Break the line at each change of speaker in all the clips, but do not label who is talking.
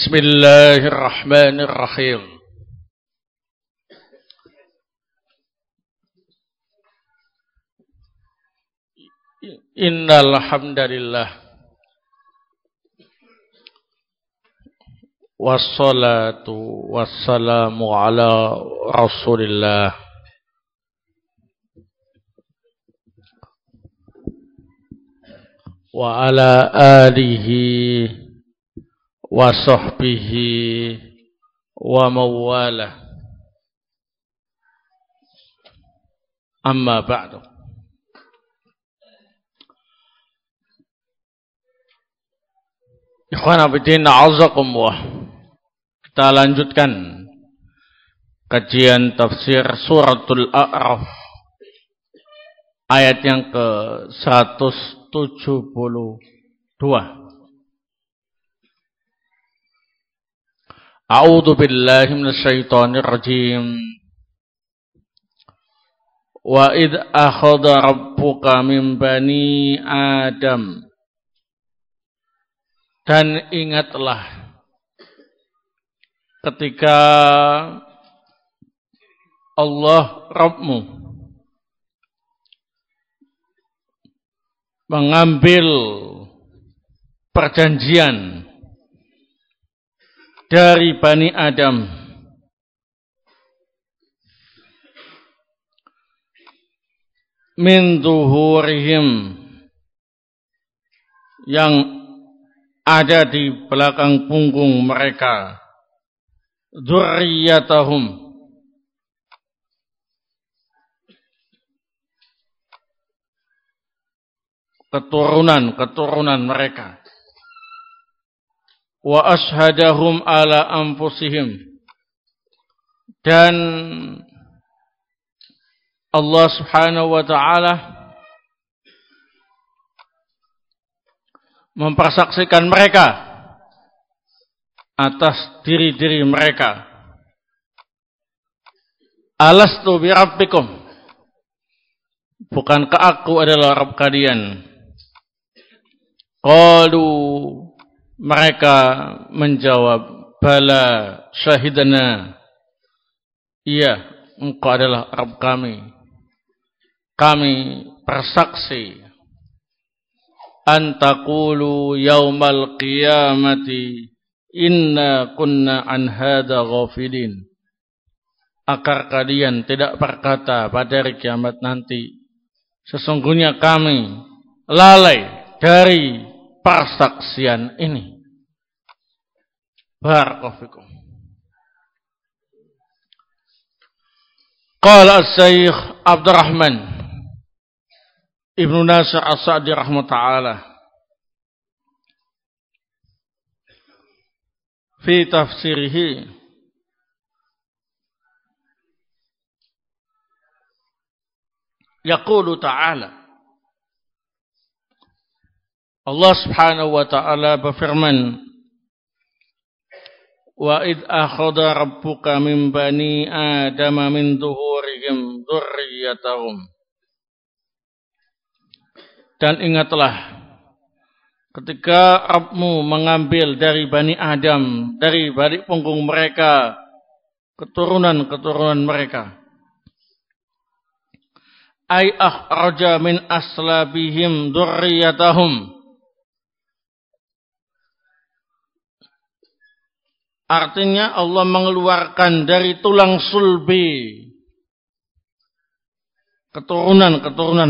Bismillahirrahmanirrahim. Innal hamdalillah wassalatu wassalamu ala Rasulillah wa ala alihi wa sahbihi wa mawalah. Amma ba'du. Ikhwan abidin a'azakumullah. Kita lanjutkan kajian tafsir suratul A'raf ayat yang ke-172. A'udzu billahi minasy syaithanir rajim. Wa id akhadha rabbuka min bani Adam. Dan ingatlah ketika Allah Rabbmu mengambil perjanjian dari Bani Adam min zuhurihim, yang ada di belakang punggung mereka, dzurriyyatahum, keturunan mereka, wa ashhadahum ala anfusihim, dan Allah Subhanahu wa ta'ala mempersaksikan mereka atas diri-diri mereka. Alastu bi rabbikum, bukankah aku adalah Rabb kalian? Qalu, mereka menjawab, bala syahidana, iya, engkau adalah Rabb kami. Kami bersaksi antaqulu yaumal qiyamati inna kunna an hadza ghafilin, agar kalian tidak berkata pada hari kiamat nanti, sesungguhnya kami lalai dari persaksian ini. Barakallahu fikum. Qala Asy-Syaikh Abdurrahman Ibnu Nasir As-Sa'di rahmatullah fi tafsirihi, yaqulu ta'ala, Allah Subhanahu wa ta'ala berfirman, wa id akhadha rabbuka min bani adama min zuhurihim dzurriyyatahum. Dan ingatlah ketika Rabbmu mengambil dari Bani Adam, dari balik punggung mereka, keturunan mereka. Ay akhraja min aslabihim dzurriyyatahum. Artinya Allah mengeluarkan dari tulang sulbi keturunan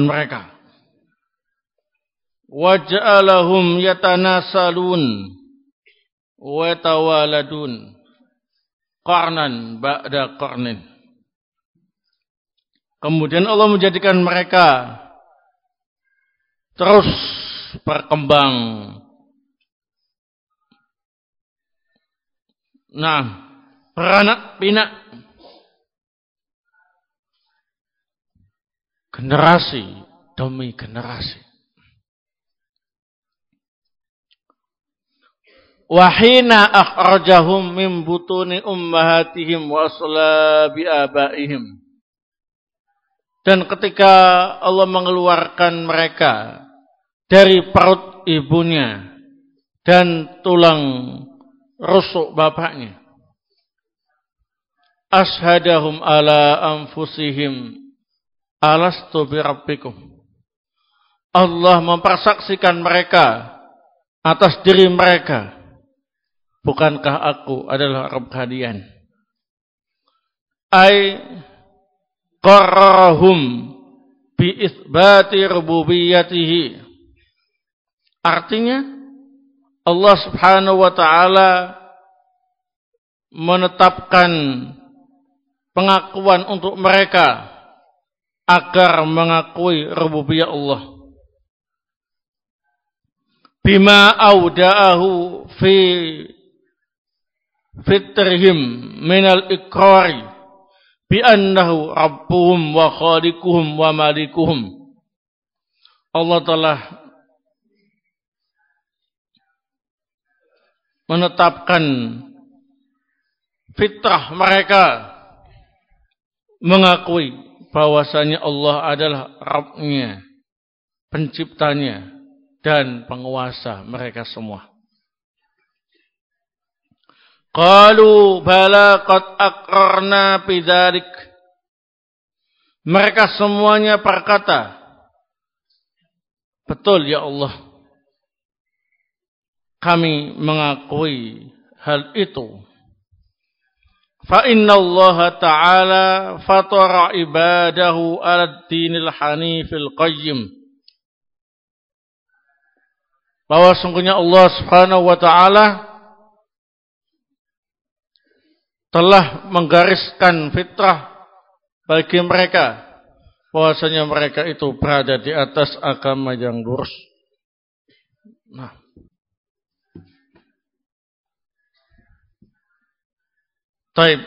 mereka. Waja'alahum yatanasalun wa tawaladun qarnan ba'da qarnin. Kemudian Allah menjadikan mereka terus berkembang. Nah, beranak pinak, generasi demi generasi. Wahina akhrajahum min butuni ummahatihim wa aslabi abaihim. Dan ketika Allah mengeluarkan mereka dari perut ibunya dan tulang rusuk bapaknya. Ashhadahum ala anfusihim alastu birabbikum. Allah mempersaksikan mereka atas diri mereka, bukankah aku adalah Rabb kalian? Ai qarrahum bi itsbati rububiyyatihi. Artinya Allah Subhanahu wa taala menetapkan pengakuan untuk mereka agar mengakui rububiyah Allah. Bima auda'ahu fi fitrihim minal iqrari bi annahu rabbuhum wa khaliquhum wa malikuhum. Allah telah menetapkan fitrah mereka mengakui bahwasanya Allah adalah Rabb-nya, penciptanya dan penguasa mereka semua. Qalu bala qad aqrarna bidzalik. Mereka semuanya berkata, betul ya Allah, kami mengakui hal itu. Fa inna Allah ta'ala fatara ibadahu ala dinil hanifil qayyim. Bahwa sungguhnya Allah Subhanahu wa ta'ala telah menggariskan fitrah bagi mereka, bahwasanya mereka itu berada di atas agama yang lurus. Nah, taib.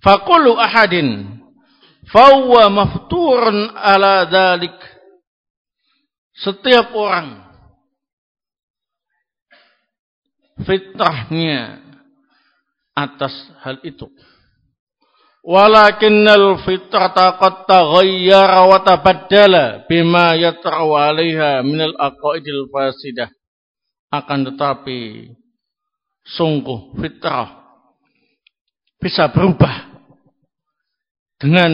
Faqulu ahadin fahuwa mafturun ala dzalik. Setiap orang fitrahnya atas hal itu. Walakinnal fitrata qad taghayyara wa tabaddala bima yatra'u 'alaiha minal aqaidil fasidah. Akan tetapi sungguh fitrah bisa berubah dengan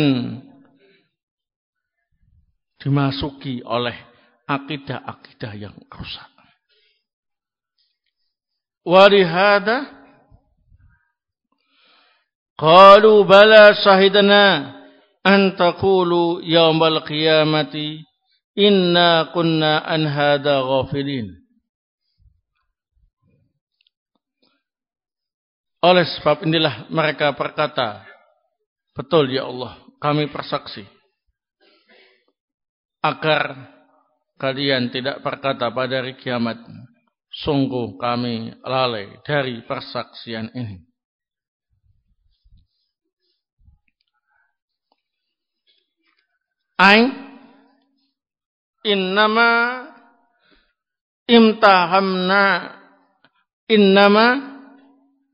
dimasuki oleh akidah-akidah yang rusak. Walihada qalu bala syahidna an taqulu yaumal qiyamati inna kunna an hada ghafilin. Oleh sebab inilah mereka berkata, betul ya Allah, kami bersaksi, agar kalian tidak berkata pada hari kiamat, sungguh kami lalai dari persaksian ini. Ain innama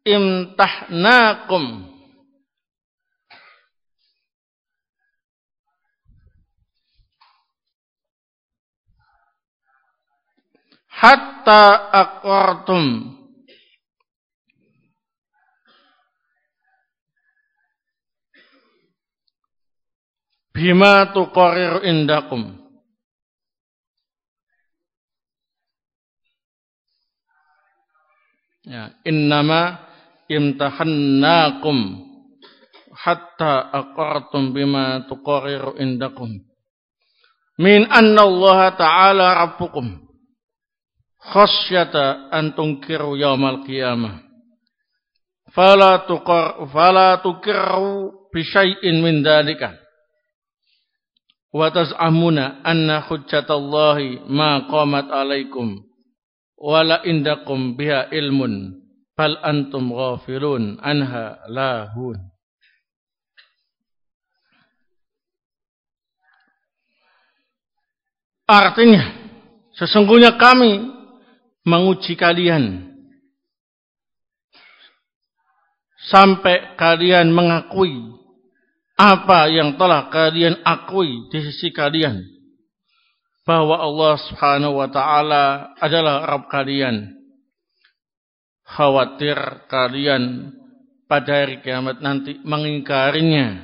imtahnakum hatta aqartum bima tuqarriru indakum. Ya, innama imtahannakum hatta aqartum bima tuqarriru indakum min anna Allah ta'ala rabbukum khasyata an tunkiru yaumal qiyamah fala tuqirru bi syai'in min dzalika wa taz'amuna anna hujjatallahi ma qamat alaikum wala indakum biha ilmun bal antum ghafilun anha lahun. Artinya, sesungguhnya kami menguji kalian sampai kalian mengakui apa yang telah kalian akui di sisi kalian, bahwa Allah Subhanahu wa taala adalah Rabb kalian. Khawatir kalian pada hari kiamat nanti mengingkarinya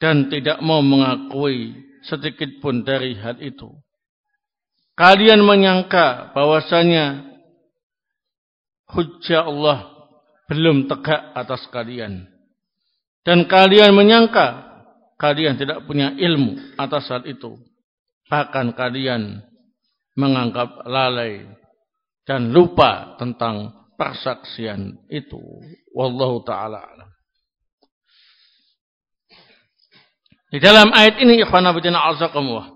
dan tidak mau mengakui sedikit pun dari hal itu. Kalian menyangka bahwasanya hujjah Allah belum tegak atas kalian. Dan kalian menyangka kalian tidak punya ilmu atas hal itu. Bahkan kalian menganggap lalai dan lupa tentang persaksian itu. Wallahu ta'ala alam. Di dalam ayat ini, ikhwan fillah azakumullah,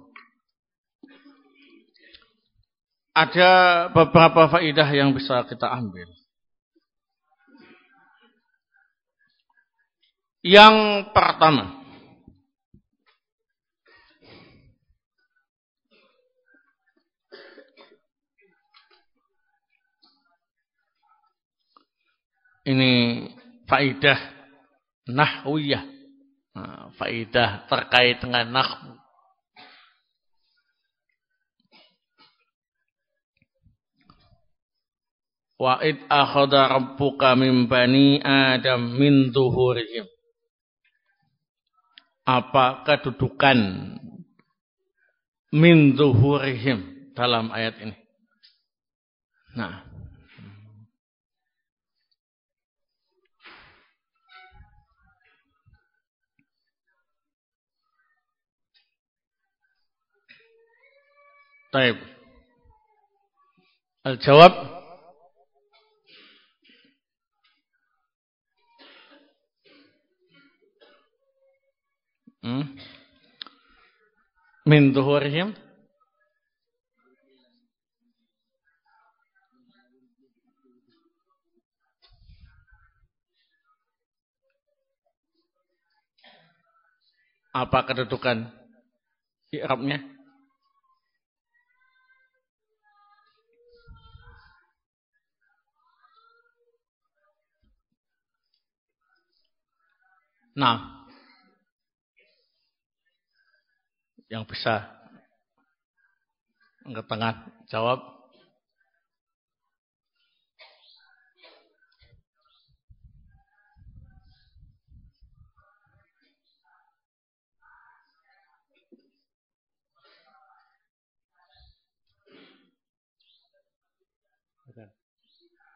ada beberapa faedah yang bisa kita ambil. Yang pertama, ini faedah nahwiyah, faedah terkait dengan nahwu. Wa id akhadha rabbuka min bani Adam min zuhurihim. Apa kedudukan min zuhurihim dalam ayat ini? Nah, baik. Al-jawab min zuhurihim apa kedudukan i'rabnya? Nah, yang bisa angkat tangan jawab.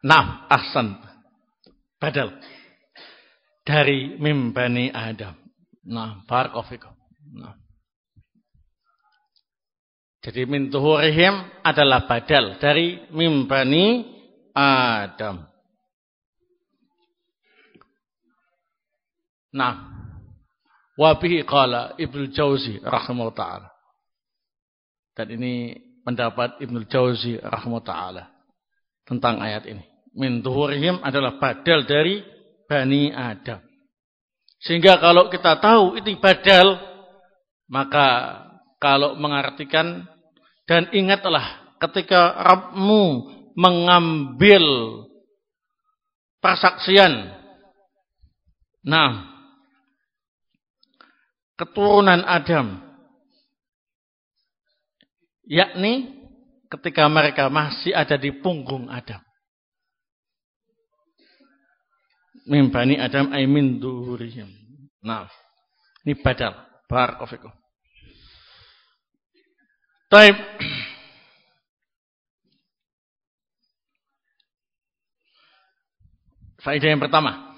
Nah, ahsan. Badal dari mim bani Adam. Nah, barakallahu fikum. Nah. Jadi min zuhurihim adalah badal dari mim bani Adam. Nah, wa bihi qala Ibnu Jauzi rahimahullah ta'ala. Dan ini pendapat Ibnu Jauzi rahimahullah ta'ala tentang ayat ini. Min zuhurihim adalah badal dari Bani Adam. Sehingga kalau kita tahu itu badal, maka kalau mengartikan, dan ingatlah ketika Rabbmu mengambil persaksian, nah, keturunan Adam, yakni ketika mereka masih ada di punggung Adam. Min bani Adam ay min zuhurihim. Nah, ini badal. Barakallahu fikum. Baik. Faedah yang pertama.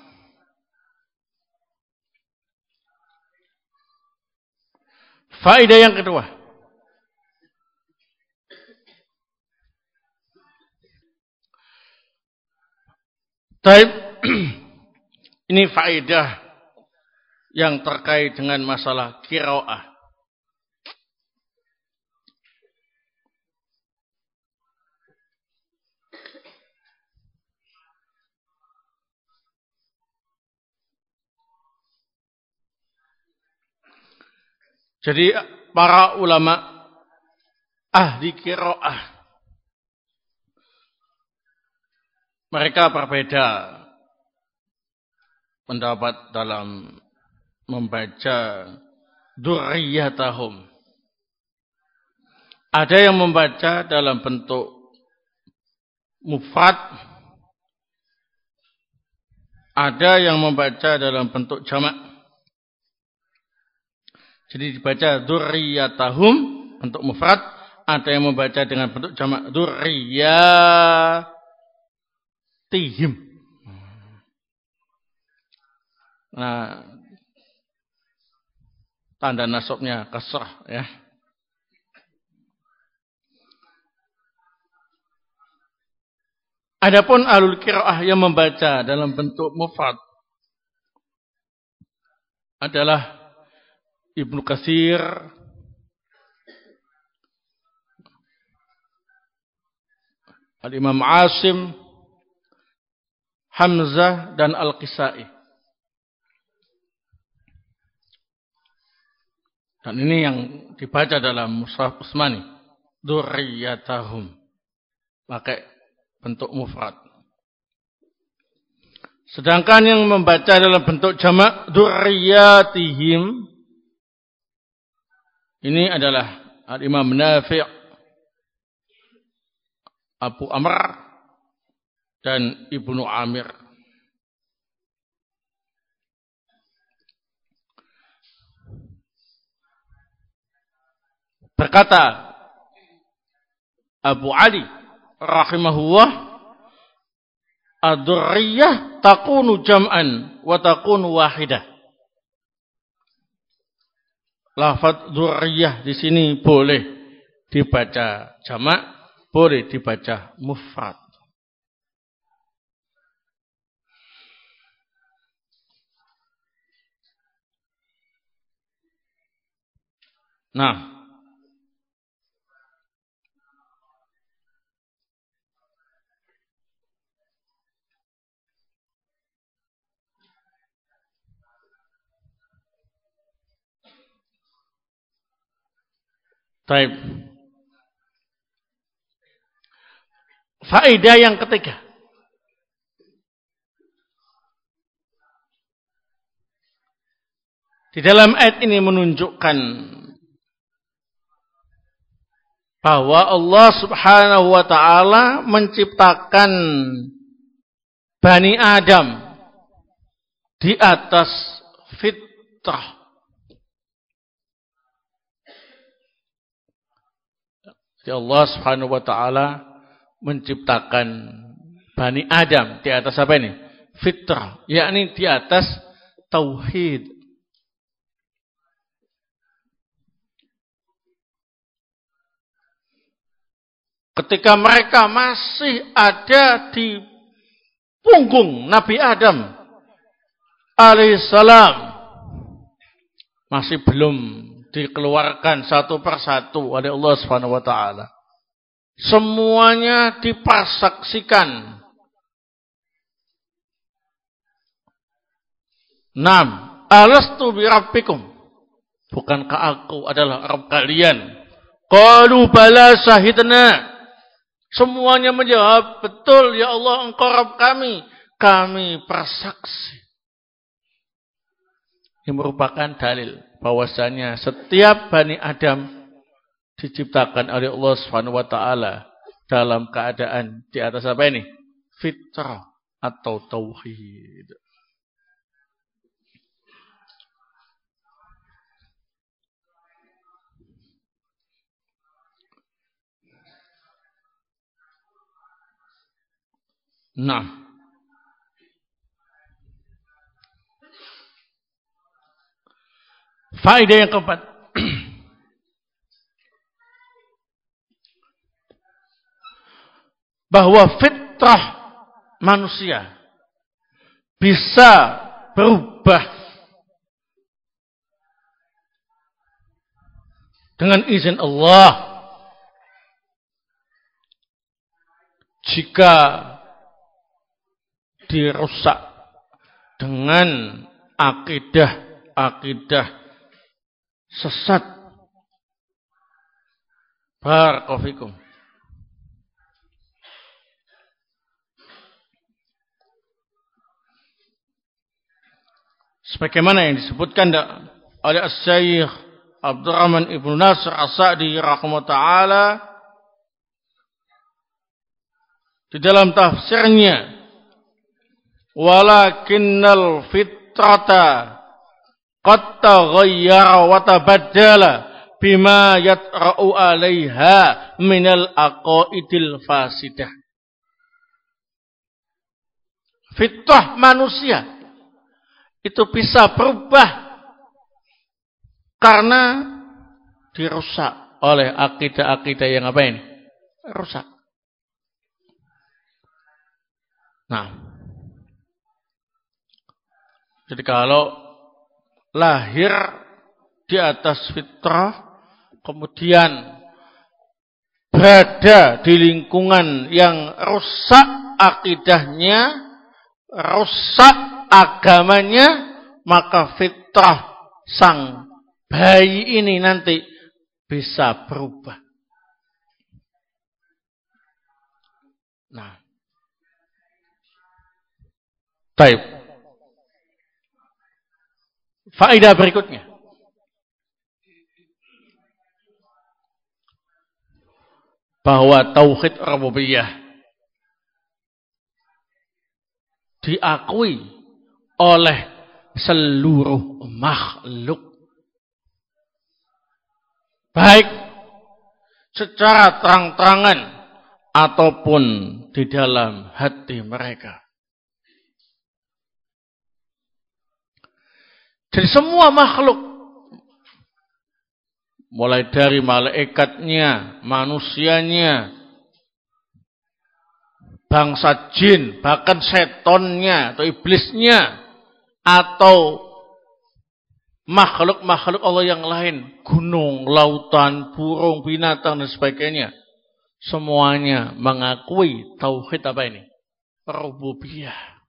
Faedah yang kedua. Baik. Ini faedah yang terkait dengan masalah qiraah. Jadi para ulama ahli qiraah mereka berbeda pendapat dalam membaca dzurriyyatahum. Ada yang membaca dalam bentuk mufrad, ada yang membaca dalam bentuk jamak. Jadi dibaca dzurriyyatahum bentuk mufrad, ada yang membaca dengan bentuk jamak dzurriyyatihim. Nah, tanda nasabnya kasrah ya. Adapun ahlul qiraah yang membaca dalam bentuk mufrad adalah Ibnu Katsir, Al-Imam Asim, Hamzah dan Al-Qisai. Dan ini yang dibaca dalam Mushaf Utsmani, dzurriyyatahum, pakai bentuk mufrad. Sedangkan yang membaca dalam bentuk jamak dzurriyyatihim ini adalah Al-Imam Nafi', Abu Amr dan Ibnu Amir. Berkata Abu Ali rahimahullah, ad-dzurriyyah takunu jam'an wa takunu wahidah. Lafaz dzurriyyah di sini boleh dibaca jamak, boleh dibaca mufrad. Nah, baik. Faedah yang ketiga. Di dalam ayat ini menunjukkan bahwa Allah Subhanahu wa taala menciptakan Bani Adam di atas fitrah. Allah Subhanahu wa taala menciptakan Bani Adam di atas apa ini? Fitrah, yakni di atas tauhid. Ketika mereka masih ada di punggung Nabi Adam alaihissalam, masih belum dikeluarkan satu persatu oleh Allah Subhanahu wa taala. Semuanya dipersaksikan. Nam, alastu bi rabbikum? Bukankah aku adalah Rabb kalian? Qalu bala syahidna. Semuanya menjawab, betul ya Allah, engkau Rabb kami. Kami bersaksi. Ini merupakan dalil bahwasanya setiap Bani Adam diciptakan oleh Allah Subhanahu wa taala dalam keadaan di atas apa ini? Fitrah atau tauhid. Nah, faedah yang keempat, bahwa fitrah manusia bisa berubah dengan izin Allah jika dirusak dengan akidah sesat. Barakallahu fikum. Sebagaimana yang disebutkan oleh Asy-Syaikh Abdurrahman ibnu Nasr As-Sa'di rahimahullah ta'ala di dalam tafsirnya, walakinnal fitrata qad taghayyara wa tabaddala bima yatra'u 'alaiha minal aqaidil fasidah. Fitrah manusia itu bisa berubah karena dirusak oleh akidah-akidah yang apa ini? Rusak. Nah, jadi kalau lahir di atas fitrah, kemudian berada di lingkungan yang rusak akidahnya, rusak agamanya, maka fitrah sang bayi ini nanti bisa berubah. Nah, baik. Faedah berikutnya. Bahwa tauhid rububiyah diakui oleh seluruh makhluk. Baik secara terang-terangan ataupun di dalam hati mereka. Jadi semua makhluk, mulai dari malaikatnya, manusianya, bangsa jin, bahkan setonnya atau iblisnya, atau makhluk-makhluk Allah yang lain, gunung, lautan, burung, binatang dan sebagainya, semuanya mengakui tauhid apa ini? Rububiyah.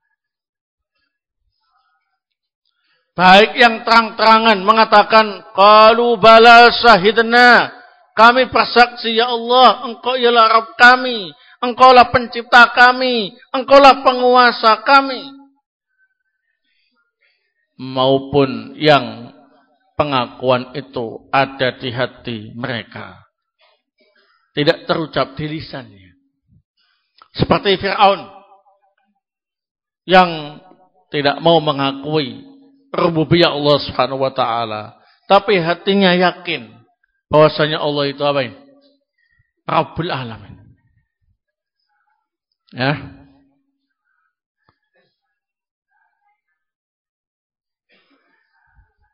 Baik yang terang-terangan mengatakan, qalu bala syahidna, kami bersaksi ya Allah, Engkau ialah Rabb kami, Engkaulah pencipta kami, Engkaulah penguasa kami. Maupun yang pengakuan itu ada di hati mereka, tidak terucap di lisannya. Seperti Fir'aun yang tidak mau mengakui rububiyah Allah Subhanahu wa taala, tapi hatinya yakin bahwasanya Allah itu apa ini? Rabbul Alamin. Ya.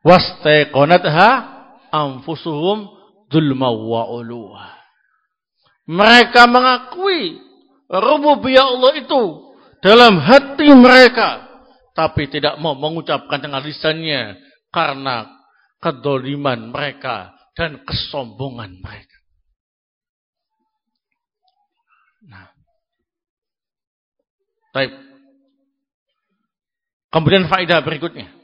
Wastaqanatha anfusuhum dzulma wa uluwa. Mereka mengakui rububiyah Allah itu dalam hati mereka, tapi tidak mau mengucapkan dengan lisannya karena kedoliman mereka dan kesombongan mereka. Nah, baik. Kemudian faedah berikutnya.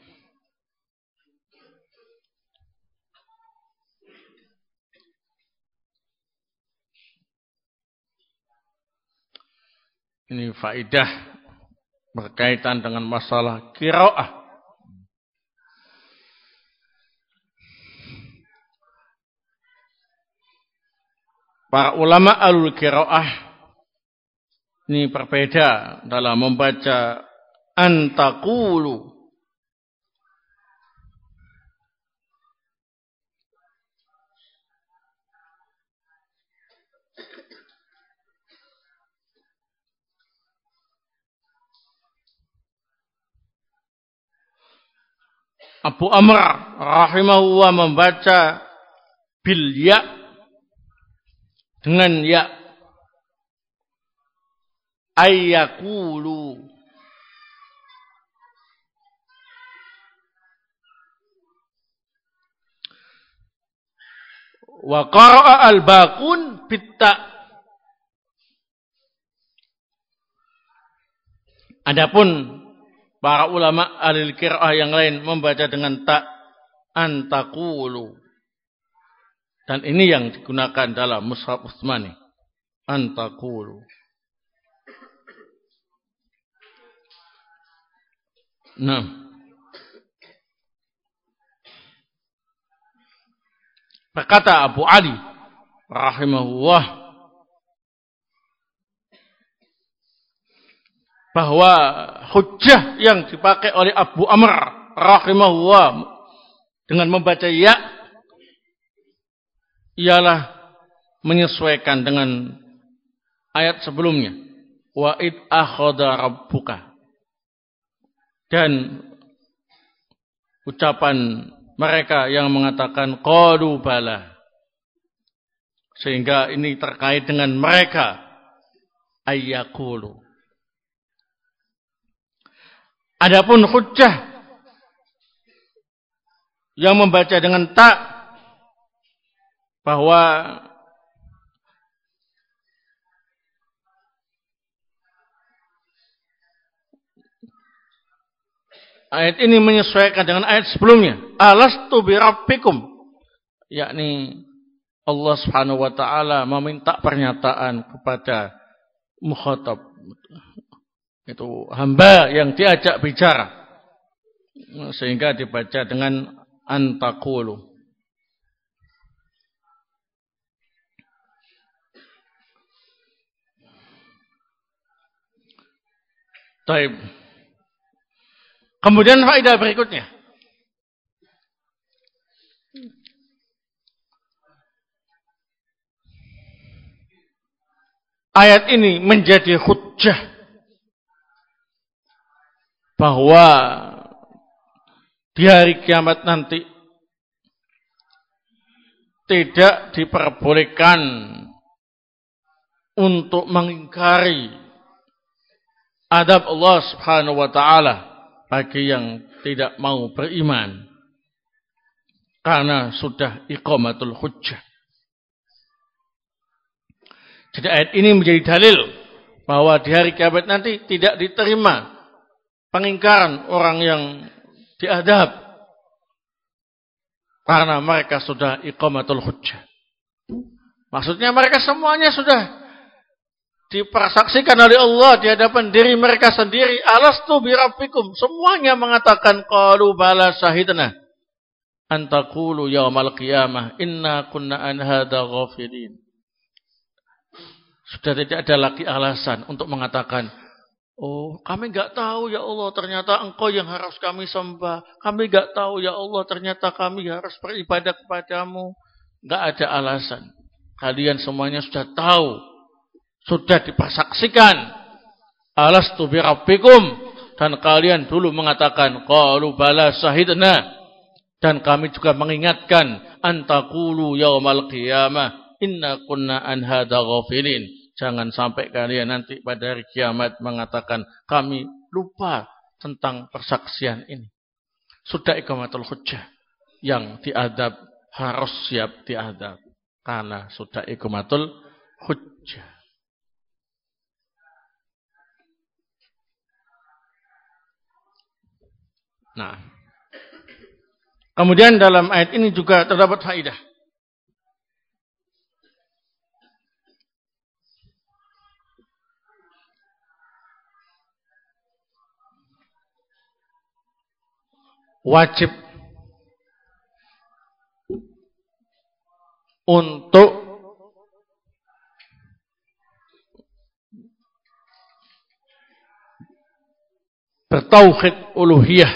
Ini faedah berkaitan dengan masalah qiraah. Para ulama alul qiraah ini berbeda dalam membaca antaqulu. Abu Amr rahimahullah membaca bil ya, dengan ya, ayyakulu. Wa qara'a al-baqun bitta. Adapun para ulama ahli qiraah yang lain membaca dengan ta, antaqulu. Dan ini yang digunakan dalam mushaf Utsmani. Antaqulu. Nah. Berkata Abu Ali rahimahullah bahwa hujjah yang dipakai oleh Abu Amr rahimahullah dengan membaca ya ialah menyesuaikan dengan ayat sebelumnya, wa id akhadha rabbuka, dan ucapan mereka yang mengatakan qalu bala, sehingga ini terkait dengan mereka ayyaqulu. Adapun hujjah yang membaca dengan ta, bahwa ayat ini menyesuaikan dengan ayat sebelumnya, alastu birabbikum, yakni Allah Subhanahu wa taala meminta pernyataan kepada mukhatab, itu hamba yang diajak bicara, sehingga dibaca dengan antaqulu. Baik. Kemudian faedah berikutnya. Ayat ini menjadi hujjah bahwa di hari kiamat nanti tidak diperbolehkan untuk mengingkari adab Allah Subhanahu wa taala bagi yang tidak mau beriman, karena sudah iqamatul hujjah. Jadi ayat ini menjadi dalil bahwa di hari kiamat nanti tidak diterima pengingkaran orang yang diadab, karena mereka sudah iqamatul hujjah. Maksudnya mereka semuanya sudah dipersaksikan oleh Allah di hadapan diri mereka sendiri. Alastu birabbikum. Semuanya mengatakan qalu bala syahidna an taqulu yaumal qiyamah inna kunna an hadza ghafilin. Sudah tidak ada lagi alasan untuk mengatakan, oh, kami enggak tahu ya Allah, ternyata Engkau yang harus kami sembah. Kami enggak tahu ya Allah, ternyata kami harus beribadah kepadamu. Enggak ada alasan. Kalian semuanya sudah tahu, sudah dipersaksikan. Alastu birabbikum, dan kalian dulu mengatakan qalu bala syahidna, dan kami juga mengingatkan antaqulu yaumal qiyamah inna kunna an hadza ghafilin. Jangan sampai kalian nanti pada hari kiamat mengatakan kami lupa tentang persaksian ini. Sudah iqamatul hujjah, yang diadab harus siap diadab karena sudah iqamatul hujjah. Nah, kemudian dalam ayat ini juga terdapat faedah. Wajib untuk bertauhid uluhiyah,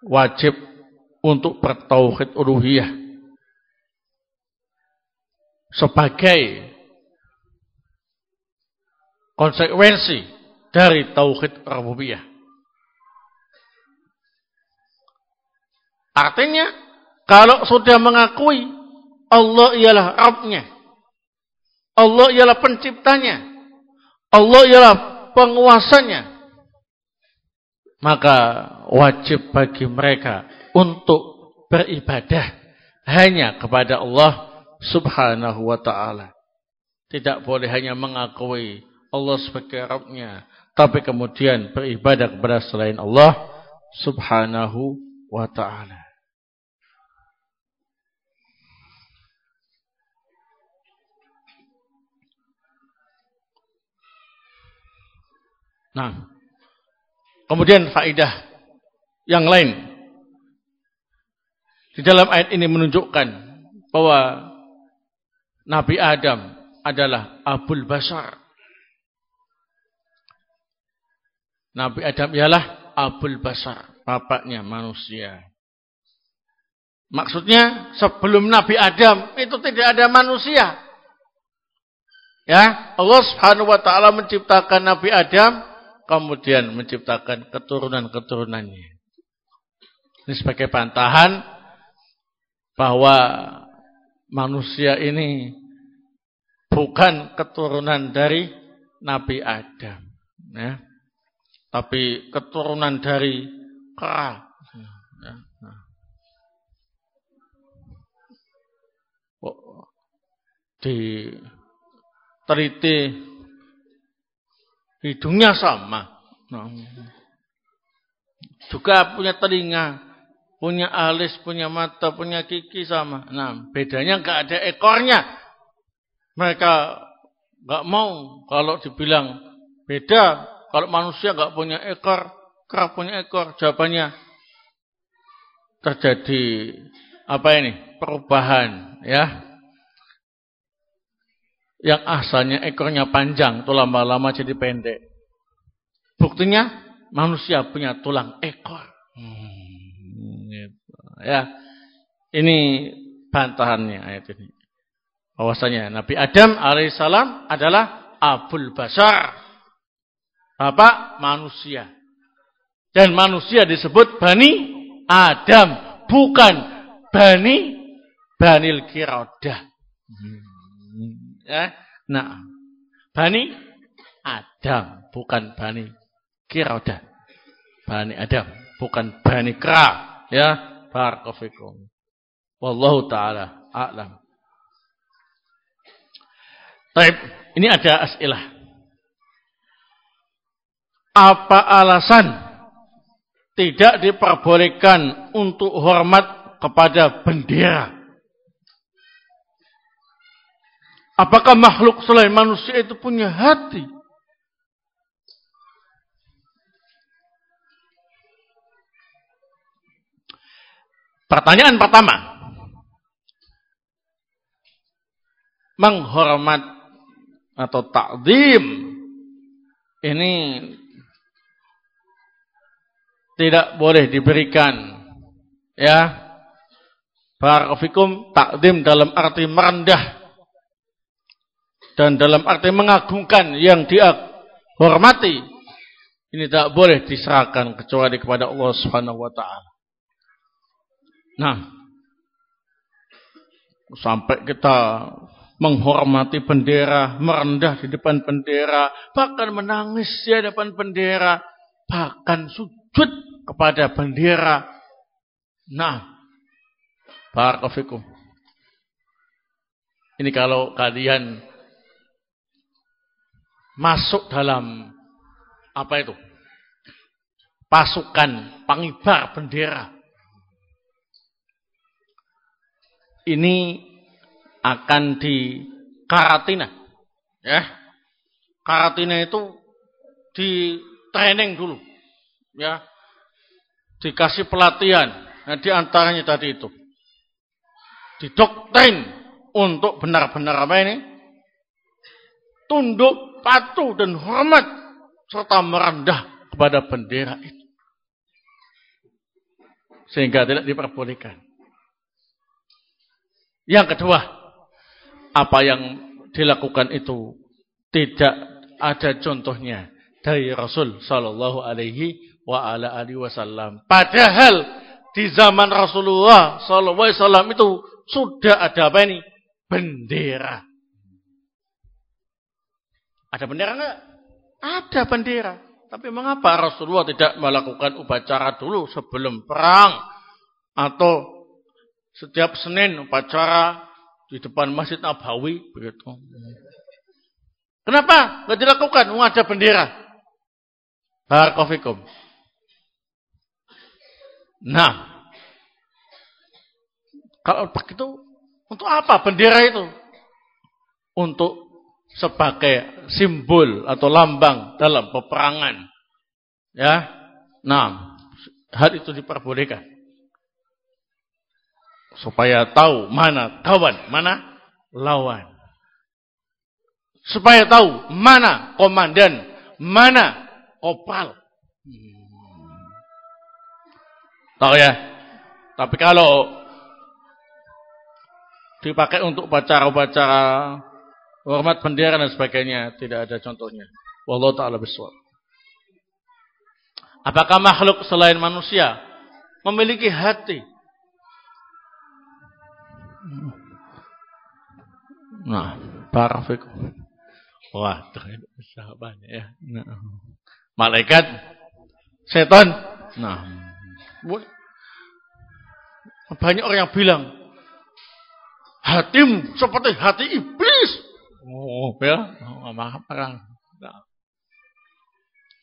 wajib untuk bertauhid uluhiyah sebagai konsekuensi dari tauhid rububiyah. Artinya, kalau sudah mengakui Allah ialah Rabb-Nya, Allah ialah penciptanya, Allah ialah penguasanya, maka wajib bagi mereka untuk beribadah hanya kepada Allah Subhanahu wa ta'ala. Tidak boleh hanya mengakui Allah sebagai Rabb-Nya, tapi kemudian beribadah kepada selain Allah Subhanahu wa ta'ala. Nah, kemudian faedah yang lain Di dalam ayat ini menunjukkan bahwa Nabi Adam adalah Abul Bashar. Nabi Adam ialah Abul Bashar, bapaknya manusia. Maksudnya sebelum Nabi Adam itu tidak ada manusia. Ya, Allah Subhanahu wa taala menciptakan Nabi Adam, kemudian menciptakan keturunan-keturunannya. Ini sebagai bantahan bahwa manusia ini bukan keturunan dari Nabi Adam, ya, tapi keturunan dari kera. Ya. Diteliti hidungnya sama, juga punya telinga, punya alis, punya mata, punya gigi sama. Nah, bedanya nggak ada ekornya. Mereka nggak mau kalau dibilang beda. Kalau manusia nggak punya ekor, kera punya ekor. Jawabannya terjadi apa ini? Perubahan, ya. Yang asalnya ekornya panjang, tuh lama-lama jadi pendek. Buktinya manusia punya tulang ekor. Ya, ini bantahannya ayat ini. Bahwasanya Nabi Adam alaihissalam adalah Abul Bashar, bapak manusia. Dan manusia disebut Bani Adam, bukan Banil Qirodah. Ya, nah, Bani Adam, bukan Bani Qirodah. Bani Adam, bukan Bani Kera. Ya, barakallahu. Wallahu taala a'lam. Baik, ini ada as'ilah. Apa alasan tidak diperbolehkan untuk hormat kepada bendera? Apakah makhluk selain manusia itu punya hati? Pertanyaan pertama. Menghormat atau ta'zim ini tidak boleh diberikan, ya. Barakallahu fikum, ta'zim dalam arti merendah dan dalam arti mengagungkan yang dia hormati, ini tak boleh diserahkan kecuali kepada Allah Subhanahu wa taala. Nah, sampai kita menghormati bendera, merendah di depan bendera, bahkan menangis di depan bendera, bahkan sujud kepada bendera. Nah, barakallahu fikum. Ini kalau kalian masuk dalam apa itu? Pasukan pengibar bendera. Ini akan dikarantina, ya. Karantina itu di training dulu, ya. Dikasih pelatihan. Nah, di antaranya tadi itu. Didoktrin untuk benar-benar apa ini? Tunduk, patuh dan hormat serta merendah kepada bendera itu. Sehingga tidak diperbolehkan. Yang kedua, apa yang dilakukan itu tidak ada contohnya dari Rasul sallallahu alaihi wa ala alihi wasallam. Padahal di zaman Rasulullah sallallahu alaihi wasallam itu sudah ada apa ini? Bendera. Ada bendera enggak? Ada bendera. Tapi mengapa Rasulullah tidak melakukan upacara dulu sebelum perang? Atau setiap Senin upacara di depan Masjid Nabawi begitu. Kenapa enggak dilakukan? Ada bendera. Barakallahu fikum. Nah, kalau begitu untuk apa bendera itu? Untuk sebagai simbol atau lambang dalam peperangan. Ya. Nah, hal itu diperbolehkan. Supaya tahu mana kawan, mana lawan. Supaya tahu mana komandan, mana kopral. Tahu ya? Tapi kalau dipakai untuk upacara-upacara hormat bendera dan sebagainya, tidak ada contohnya. Wallahu ta'ala bishawab. Apakah makhluk selain manusia memiliki hati? Nah, barakallahu. Wah, ternyata sahabatnya ya. Nah. Malaikat, setan. Nah, banyak orang yang bilang hatimu seperti hati iblis. Oh, ya. Maaf, nah.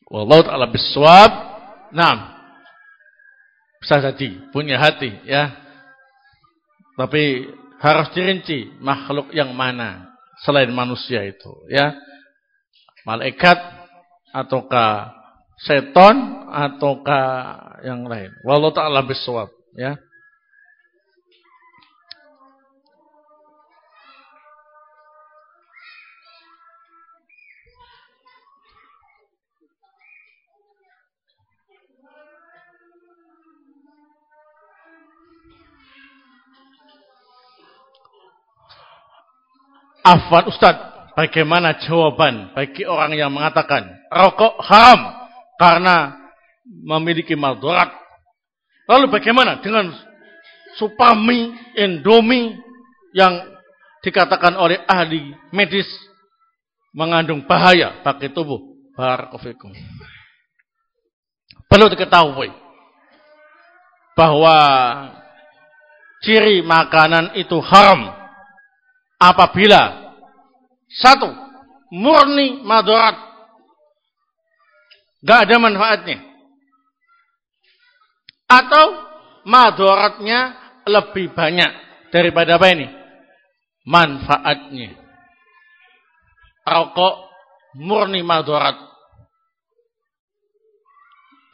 Wallahu ta'ala bishawab. Nah, bisa jadi punya hati ya. Tapi harus dirinci makhluk yang mana selain manusia itu ya. Malaikat ataukah seton ataukah yang lain. Wallahu ta'ala bishawab ya. Afwan Ustaz, bagaimana jawaban bagi orang yang mengatakan rokok haram karena memiliki madarat? Lalu bagaimana dengan Supami, Indomie yang dikatakan oleh ahli medis mengandung bahaya bagi tubuh? Barakallahu. Perlu diketahui bahwa ciri makanan itu haram apabila satu, murni madarat, gak ada manfaatnya, atau madaratnya lebih banyak daripada apa ini? Manfaatnya. Rokok murni madarat.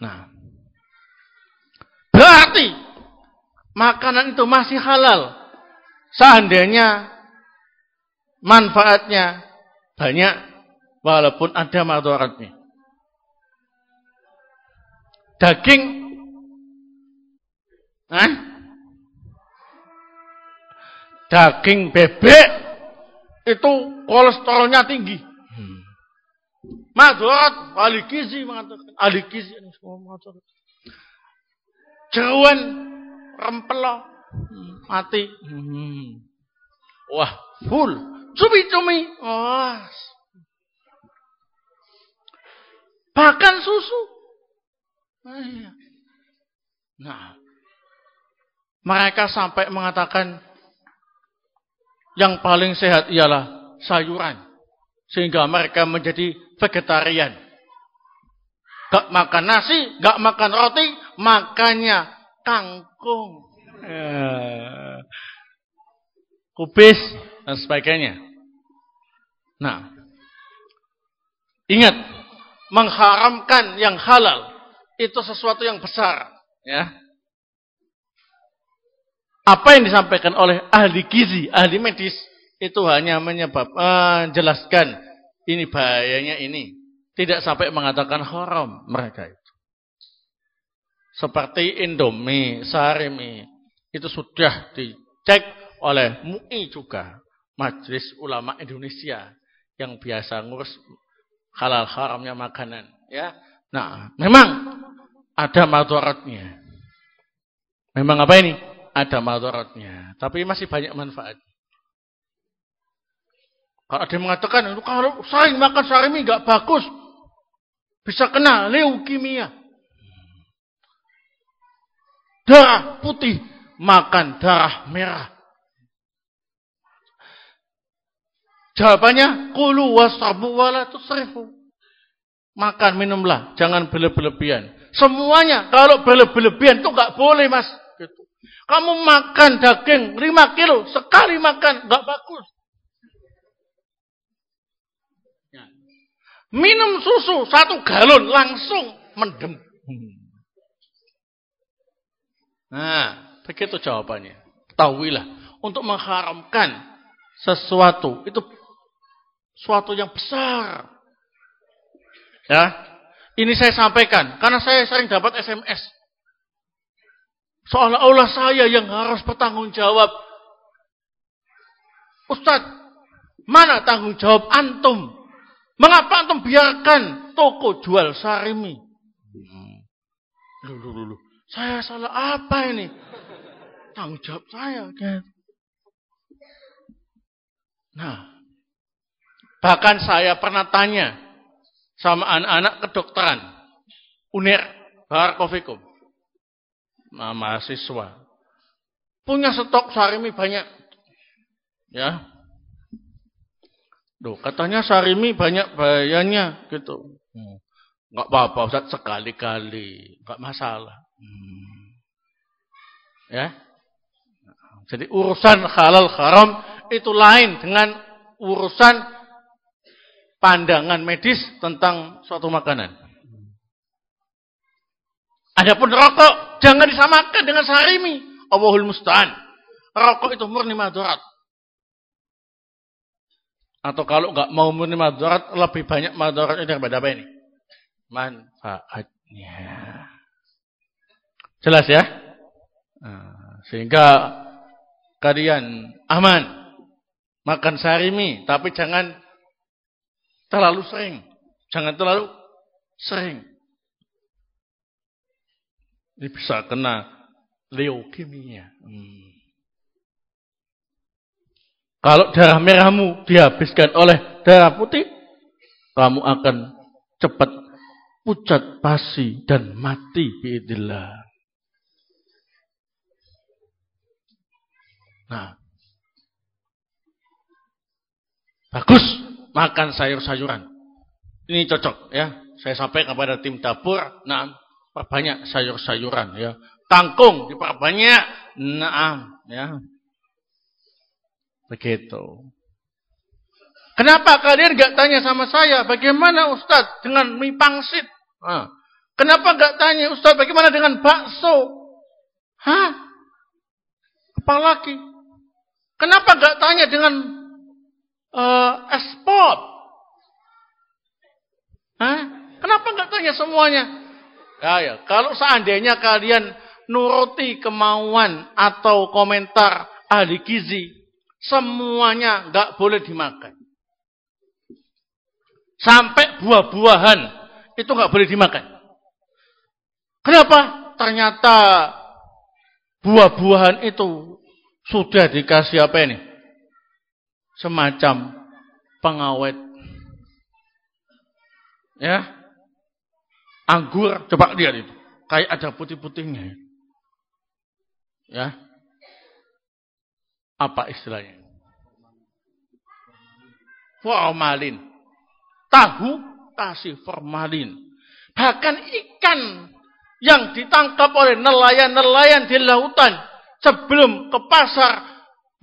Nah, berarti makanan itu masih halal seandainya manfaatnya banyak walaupun ada madaratnya. Daging daging bebek itu kolesterolnya tinggi. Madarat, ahli gizi mengatakan, ahli gizi mengatakan. Jeruan rempelo mati. Wah, full cumi-cumi. Oh. Bahkan susu. Nah, mereka sampai mengatakan yang paling sehat ialah sayuran. Sehingga mereka menjadi vegetarian. Gak makan nasi, gak makan roti, makannya kangkung. Kubis dan sebagainya. Nah, ingat, mengharamkan yang halal itu sesuatu yang besar, ya. Apa yang disampaikan oleh ahli gizi, ahli medis itu hanya menjelaskan ini bahayanya ini, tidak sampai mengatakan haram mereka itu. Seperti Indomie, Sarimi itu sudah dicek oleh MUI juga, Majelis Ulama Indonesia yang biasa ngurus halal haramnya makanan, ya. Nah, memang ada madaratnya. Memang apa ini? Ada madaratnya, tapi masih banyak manfaat. Kalau ada yang mengatakan kalau sering makan sarimi enggak bagus, bisa kena leukemia. Darah putih, makan darah merah. Jawabannya, kulu wasrabu wala tusrifu. Makan, minumlah, jangan berlebihan. Semuanya, kalau berlebihan itu enggak boleh, Mas. Gitu. Kamu makan daging 5 kilo, sekali makan, enggak bagus. Minum susu 1 galon, langsung mendem. Nah, begitu jawabannya. Ketahuilah, untuk mengharamkan sesuatu itu suatu yang besar. Ya, ini saya sampaikan karena saya sering dapat SMS. Seolah-olah saya yang harus bertanggung jawab. Ustadz, mana tanggung jawab antum? Mengapa antum biarkan toko jual sarimi? Loh. Saya salah apa ini? Tanggung jawab saya. Nah, bahkan saya pernah tanya sama anak-anak kedokteran. UNER, Barakofikum. Nah, mahasiswa. Punya stok sarimi banyak. Ya. Loh, katanya sarimi banyak bayarnya gitu. Enggak apa-apa, Ustaz, sekali-kali, enggak masalah. Ya. Jadi urusan halal haram itu lain dengan urusan pandangan medis tentang suatu makanan. Adapun rokok jangan disamakan dengan sarimi. Allahul musta'an. Rokok itu murni madarat. Atau kalau enggak mau murni madarat, lebih banyak madaratnya daripada apa ini? Manfaatnya. Jelas ya? Sehingga kalian aman makan sarimi, tapi jangan terlalu sering. Jangan terlalu sering. Ini bisa kena leukemia. Kalau darah merahmu dihabiskan oleh darah putih, kamu akan cepat pucat pasi dan mati biidznillah. Nah, bagus makan sayur-sayuran. Ini cocok ya. Saya sampaikan kepada tim dapur. Nah, perbanyak sayur-sayuran ya. Kangkung diperbanyak. Nah, ya. Begitu. Kenapa kalian enggak tanya sama saya, bagaimana Ustadz dengan mie pangsit? Kenapa enggak tanya Ustadz, bagaimana dengan bakso? Apalagi? Kenapa enggak tanya dengan es pop? Kenapa enggak tanya semuanya? Ya, kalau seandainya kalian nuruti kemauan atau komentar ahli gizi, semuanya enggak boleh dimakan. Sampai buah-buahan itu enggak boleh dimakan. Kenapa? Ternyata buah-buahan itu sudah dikasih apa ini? Semacam pengawet. Ya. Anggur, coba lihat itu. Kayak ada putih-putihnya. Ya. Apa istilahnya? Formalin. Tahu kasih formalin. Bahkan ikan yang ditangkap oleh nelayan-nelayan di lautan sebelum ke pasar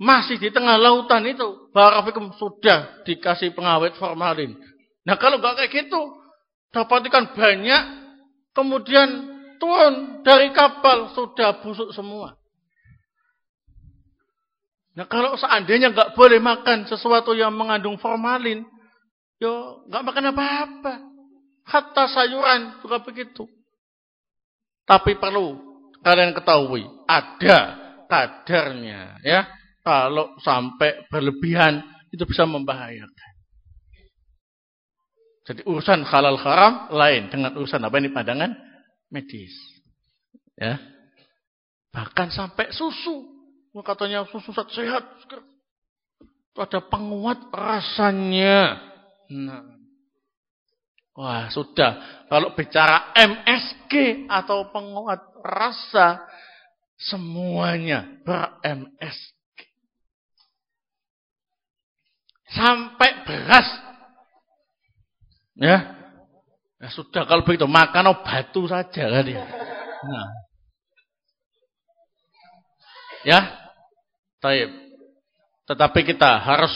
masih di tengah lautan itu, barakallahu sudah dikasih pengawet formalin. Nah, kalau enggak kayak gitu, dapat ikan banyak, kemudian turun dari kapal sudah busuk semua. Nah, kalau seandainya enggak boleh makan sesuatu yang mengandung formalin, yo enggak makan apa-apa. Hatta sayuran juga begitu. Tapi perlu kalian ketahui, ada kadarnya, ya. Kalau sampai berlebihan itu bisa membahayakan. Jadi urusan halal haram lain dengan urusan apa ini pandangan medis. Ya. Bahkan sampai susu. Katanya susu sehat. Itu ada penguat rasanya. Nah. Wah, sudah. Kalau bicara MSG atau penguat rasa, semuanya ber-MSG. Sampai beras. Ya. Ya sudah, kalau begitu makan batu saja kan ya. Nah. Ya. Taib. Tetapi kita harus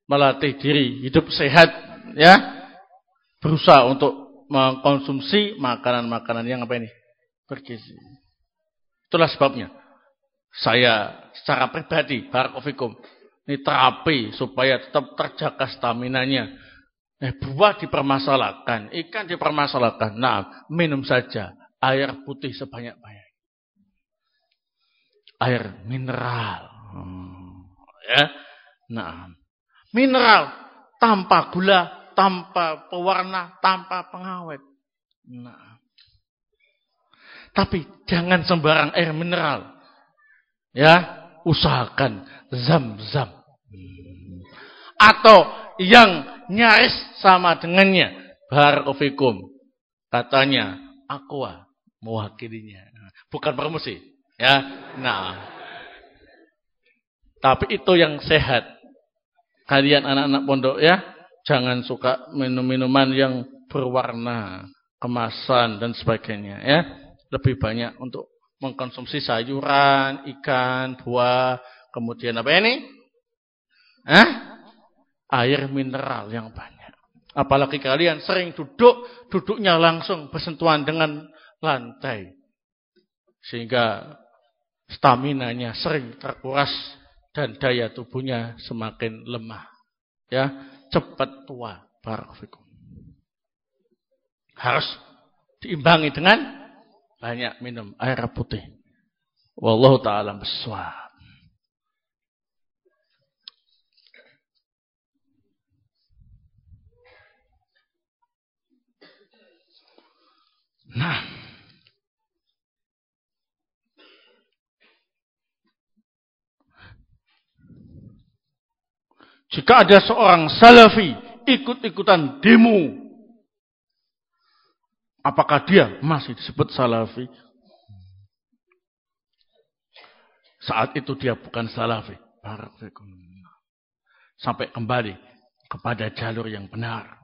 melatih diri hidup sehat, ya. Berusaha untuk mengkonsumsi makanan-makanan yang apa ini? Bergizi. Itulah sebabnya. Saya secara pribadi, barakallahu fikum, ini terapi supaya tetap terjaga staminanya. Buah dipermasalahkan, ikan dipermasalahkan. Nah, minum saja air putih sebanyak-banyak. Air mineral. Ya. Nah, mineral tanpa gula, tanpa pewarna, tanpa pengawet. Nah. Tapi jangan sembarang air mineral. Ya, usahakan Zam-Zam. Atau yang nyaris sama dengannya, barakallahu fikum. Katanya Aqua mewakilinya. Bukan promosi, ya. Nah. Tapi itu yang sehat. Kalian anak-anak pondok ya, jangan suka minum-minuman yang berwarna, kemasan dan sebagainya ya. Lebih banyak untuk mengkonsumsi sayuran, ikan, buah, kemudian apa ini? Air mineral yang banyak. Apalagi kalian sering duduknya langsung bersentuhan dengan lantai. Sehingga staminanya sering terkuras dan daya tubuhnya semakin lemah. Ya, cepat tua. Barakallahu. Harus diimbangi dengan banyak minum air putih. Wallahu ta'ala bissawab. Nah, jika ada seorang salafi ikut-ikutan demo, apakah dia masih disebut salafi? Saat itu dia bukan salafi. Sampai kembali kepada jalur yang benar.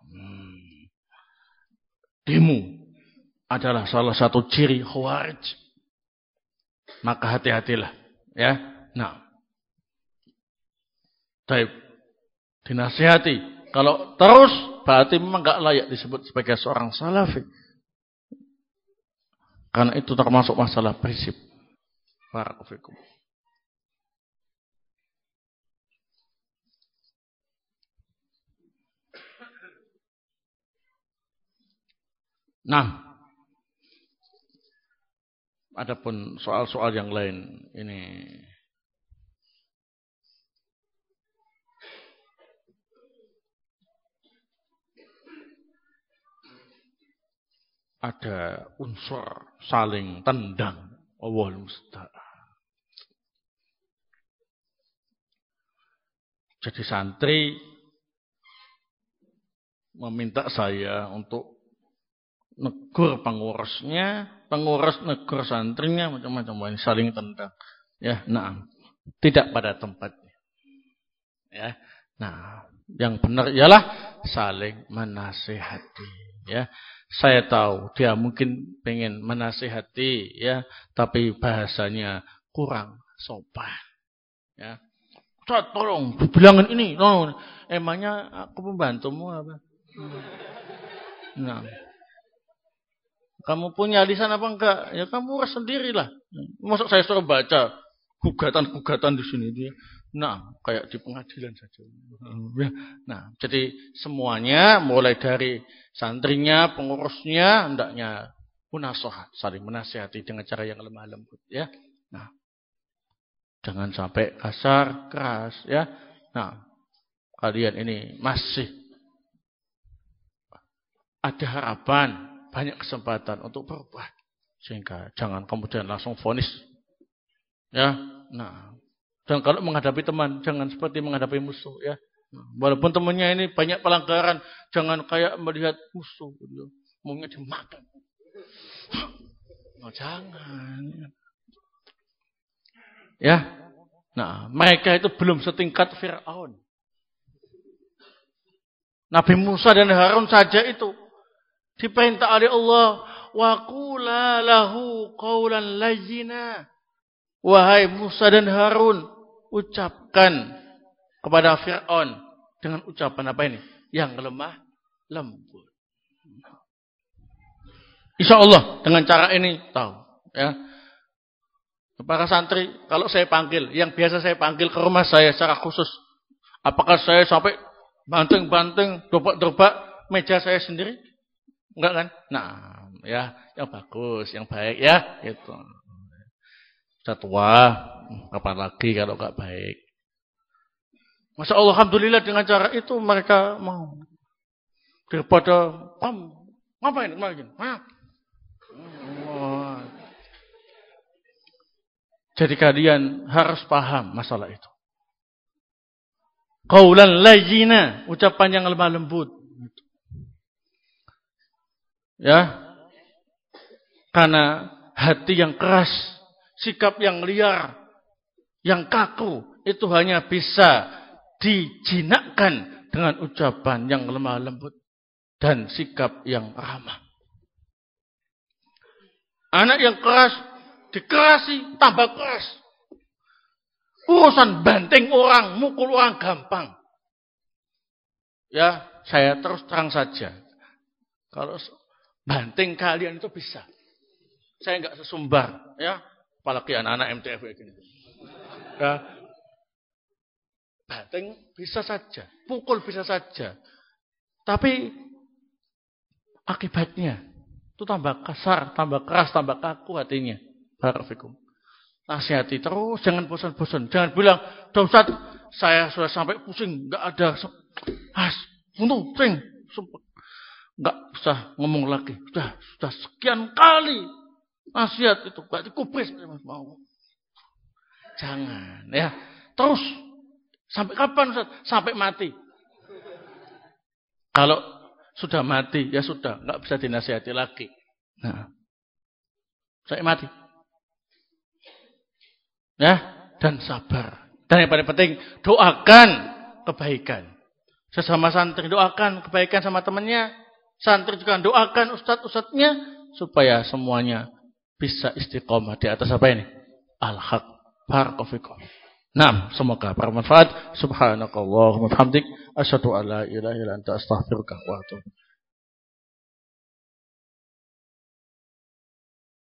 Demo adalah salah satu ciri Khawarij. Maka hati-hatilah. Ya. Nah. Taib. Dinasihati. Kalau terus, berarti memang gak layak disebut sebagai seorang salafi. Karena itu termasuk masalah prinsip. Barakallahu fikum. Nah. Adapun soal-soal yang lain ini ada unsur saling tendang. Allahul musta'an. Jadi santri meminta saya untuk negur pengurusnya, pengurus negur santrinya, macam-macam ini saling tendang. Ya, nah, tidak pada tempatnya. Ya, nah, yang benar ialah saling menasihati. Ya, saya tahu dia mungkin pengen menasihati, ya, tapi bahasanya kurang sopan. Ya, tolong dibilangin ini, no, emangnya aku pembantumu apa? Nah. Kamu punya lisan apa enggak? Ya kamu urus sendirilah. Masuk saya suruh baca gugatan-gugatan di sini dia. Nah, kayak di pengadilan saja. Nah, jadi semuanya mulai dari santrinya, pengurusnya, hendaknya munasahah, saling menasihati dengan cara yang lemah lembut ya. Nah, jangan sampai kasar, keras ya. Nah, kalian ini masih ada harapan, banyak kesempatan untuk berubah. Sehingga jangan kemudian langsung vonis. Ya. Nah, dan kalau menghadapi teman, jangan seperti menghadapi musuh ya. Walaupun temannya ini banyak pelanggaran, jangan kayak melihat musuh gitu. Maunya dimakan. Oh, jangan. Ya. Nah, mereka itu belum setingkat Fir'aun. Nabi Musa dan Harun saja itu diperintah oleh Allah, wa qula lahu qawlan layyina. Wahai Musa dan Harun, ucapkan kepada Fir'aun dengan ucapan apa ini? Yang lemah lembut. Insya Allah dengan cara ini tahu ya. Para santri, kalau saya panggil, yang biasa saya panggil ke rumah saya secara khusus, apakah saya sampai banting-banting, dobak-dobak meja saya sendiri? Enggak kan? Nah, ya, yang bagus, yang baik ya, itu. Sudah tua, kapan lagi kalau enggak baik? Masya Allah, alhamdulillah dengan cara itu mereka mau. Daripada, ngapain kemarin? Jadi kalian harus paham masalah itu. Qaulan layyina, ucapan yang lemah lembut. Ya. Karena hati yang keras, sikap yang liar, yang kaku, itu hanya bisa dijinakkan dengan ucapan yang lemah lembut dan sikap yang ramah. Anak yang keras dikerasi, tambah keras. Urusan banting orang, mukul orang gampang. Ya, saya terus terang saja. Kalau banting kalian itu bisa. Saya enggak sesumbar, ya. Apalagi anak-anak MTF kayak gini. Ya. Banting bisa saja, pukul bisa saja. Tapi akibatnya itu tambah kasar, tambah keras, tambah kaku hatinya. Barakallahu. Nasihati terus, jangan bosan-bosan. Jangan bilang, "Dah Ustaz, saya sudah sampai pusing, enggak ada pusing." Enggak usah ngomong lagi. Sudah sekian kali nasihat itu enggak dikubris mau. Jangan, ya. Terus sampai kapan Ustaz? Sampai mati. Kalau sudah mati, ya sudah, enggak bisa dinasihati lagi. Nah, sampai mati. Ya, dan sabar. Dan yang paling penting, doakan kebaikan. Sesama santri doakan kebaikan sama temannya. Santri juga doakan ustadz-ustadznya supaya semuanya bisa istiqomah di atas apa ini? Al-haq. Barakallahu fikum. Naam, semoga bermanfaat. Subhanakallahumma wa bihamdik asyhadu an la ilaha illa anta astaghfiruka wa atubu